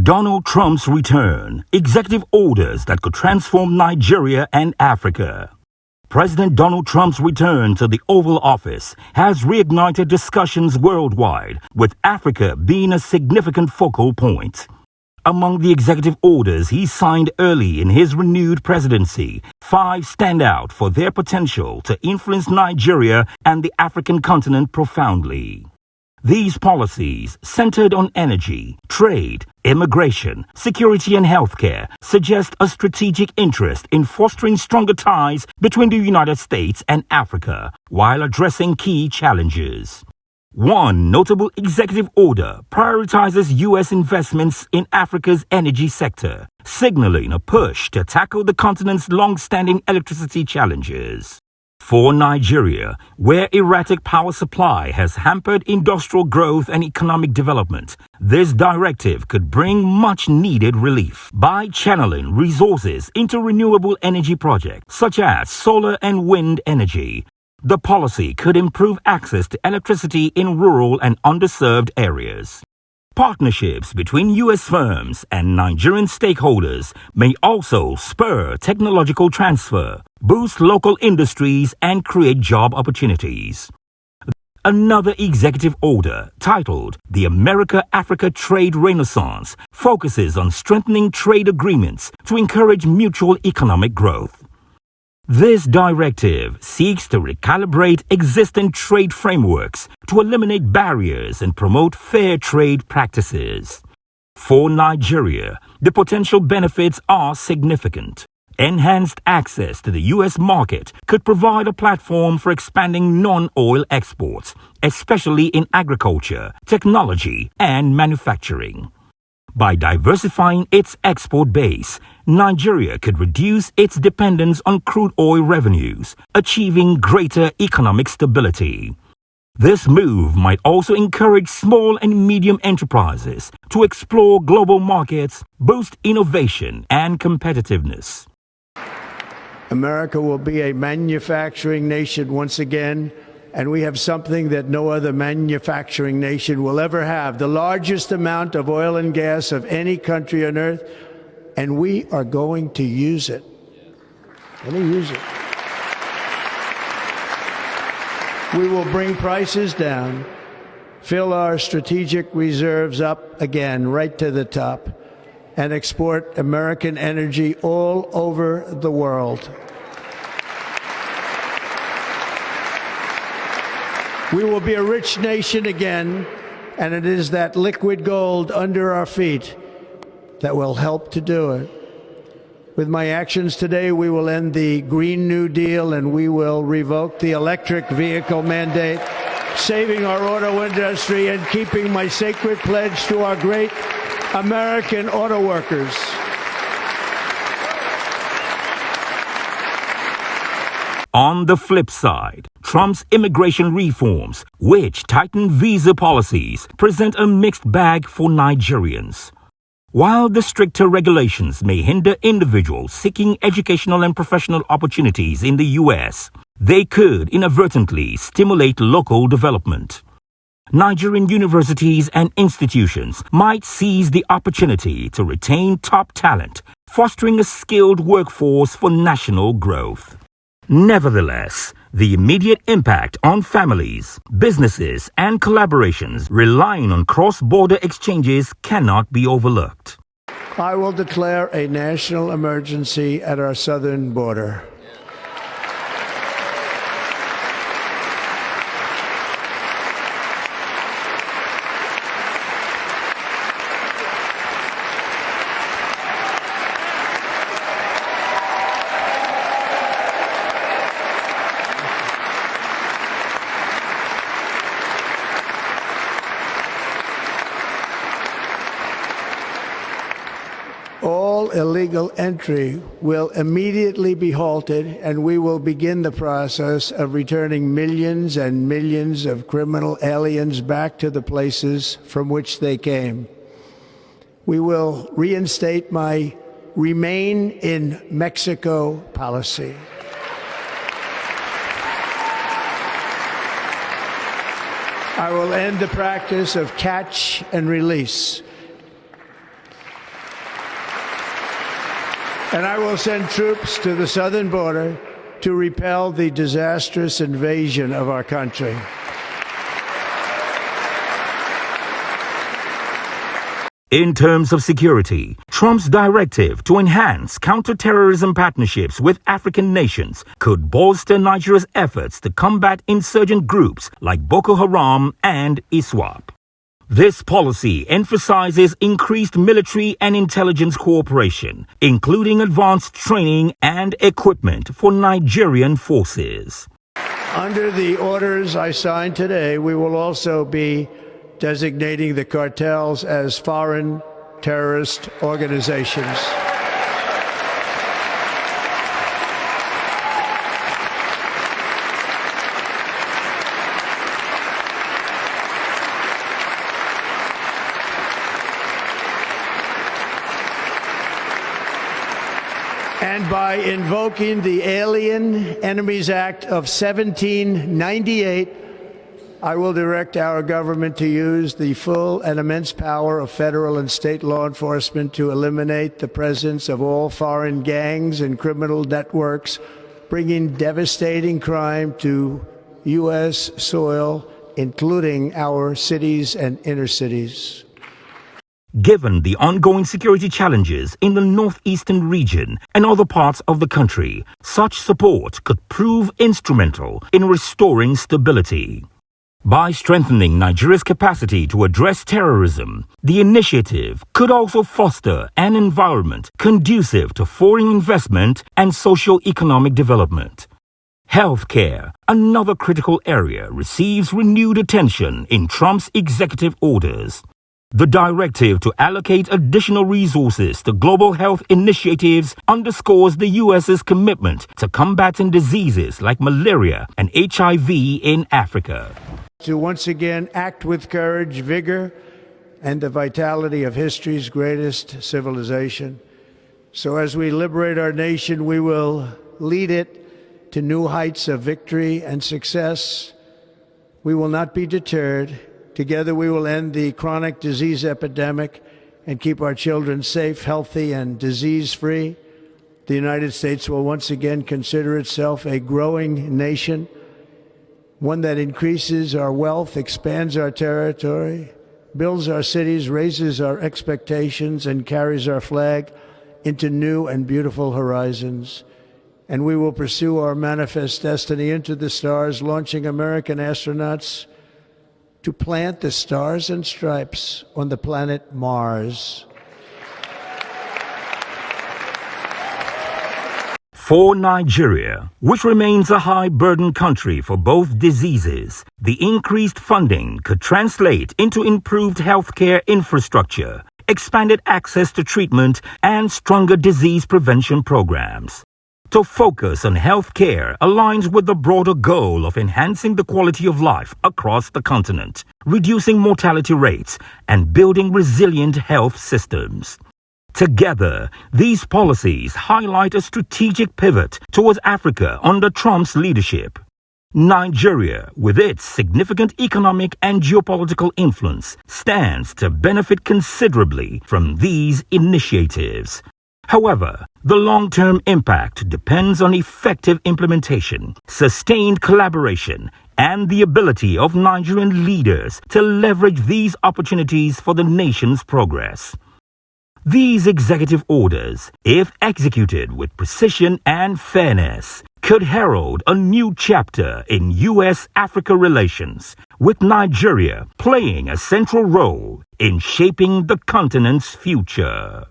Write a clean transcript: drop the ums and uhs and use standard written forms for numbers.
Donald Trump's return, executive orders that could transform Nigeria and Africa. President Donald Trump's return to the Oval Office has reignited discussions worldwide, with Africa being a significant focal point. Among the executive orders he signed early in his renewed presidency, 5 stand out for their potential to influence Nigeria and the African continent profoundly. These policies, centered on energy, trade, immigration, security and healthcare, suggest a strategic interest in fostering stronger ties between the United States and Africa while addressing key challenges. One notable executive order prioritizes U.S. investments in Africa's energy sector, signaling a push to tackle the continent's long-standing electricity challenges. For Nigeria, where erratic power supply has hampered industrial growth and economic development, this directive could bring much-needed relief by channeling resources into renewable energy projects such as solar and wind energy. The policy could improve access to electricity in rural and underserved areas. Partnerships between U.S. firms and Nigerian stakeholders may also spur technological transfer, boost local industries, and create job opportunities. Another executive order, titled The America-Africa Trade Renaissance, focuses on strengthening trade agreements to encourage mutual economic growth. This directive seeks to recalibrate existing trade frameworks to eliminate barriers and promote fair trade practices. For Nigeria, the potential benefits are significant. Enhanced access to the U.S. market could provide a platform for expanding non-oil exports, especially in agriculture, technology, and manufacturing. By diversifying its export base, Nigeria could reduce its dependence on crude oil revenues, achieving greater economic stability. This move might also encourage small and medium enterprises to explore global markets, boost innovation and competitiveness. America will be a manufacturing nation once again, and we have something that no other manufacturing nation will ever have, the largest amount of oil and gas of any country on earth, and we are going to use it. We will bring prices down, fill our strategic reserves up again, right to the top, and export American energy all over the world. We will be a rich nation again, and it is that liquid gold under our feet that will help to do it. With my actions today, we will end the Green New Deal and we will revoke the electric vehicle mandate, saving our auto industry and keeping my sacred pledge to our great American auto workers. On the flip side, Trump's immigration reforms, which tighten visa policies, present a mixed bag for Nigerians. While the stricter regulations may hinder individuals seeking educational and professional opportunities in the U.S., they could inadvertently stimulate local development. Nigerian universities and institutions might seize the opportunity to retain top talent, fostering a skilled workforce for national growth. Nevertheless, the immediate impact on families, businesses, and collaborations relying on cross-border exchanges cannot be overlooked. I will declare a national emergency at our southern border. All illegal entry will immediately be halted, and we will begin the process of returning millions and millions of criminal aliens back to the places from which they came. We will reinstate my Remain in Mexico policy. I will end the practice of catch and release. And I will send troops to the southern border to repel the disastrous invasion of our country. In terms of security, Trump's directive to enhance counterterrorism partnerships with African nations could bolster Nigeria's efforts to combat insurgent groups like Boko Haram and ISWAP. This policy emphasizes increased military and intelligence cooperation, including advanced training and equipment for Nigerian forces. Under the orders I signed today, we will also be designating the cartels as foreign terrorist organizations. And by invoking the Alien Enemies Act of 1798, I will direct our government to use the full and immense power of federal and state law enforcement to eliminate the presence of all foreign gangs and criminal networks, bringing devastating crime to U.S. soil, including our cities and inner cities. Given the ongoing security challenges in the northeastern region and other parts of the country, such support could prove instrumental in restoring stability. By strengthening Nigeria's capacity to address terrorism, the initiative could also foster an environment conducive to foreign investment and socio-economic development. Healthcare, another critical area, receives renewed attention in Trump's executive orders. The directive to allocate additional resources to global health initiatives underscores the U.S.'s commitment to combating diseases like malaria and HIV in Africa. To once again act with courage, vigor, and the vitality of history's greatest civilization. So as we liberate our nation, we will lead it to new heights of victory and success. We will not be deterred. Together we will end the chronic disease epidemic and keep our children safe, healthy, and disease-free. The United States will once again consider itself a growing nation, one that increases our wealth, expands our territory, builds our cities, raises our expectations, and carries our flag into new and beautiful horizons. And we will pursue our manifest destiny into the stars, launching American astronauts to plant the stars and stripes on the planet Mars. For Nigeria, which remains a high-burden country for both diseases, the increased funding could translate into improved healthcare infrastructure, expanded access to treatment, and stronger disease prevention programs. To focus on healthcare aligns with the broader goal of enhancing the quality of life across the continent, reducing mortality rates, and building resilient health systems. Together, these policies highlight a strategic pivot towards Africa under Trump's leadership. Nigeria, with its significant economic and geopolitical influence, stands to benefit considerably from these initiatives. However, the long-term impact depends on effective implementation, sustained collaboration, and the ability of Nigerian leaders to leverage these opportunities for the nation's progress. These executive orders, if executed with precision and fairness, could herald a new chapter in U.S.-Africa relations, with Nigeria playing a central role in shaping the continent's future.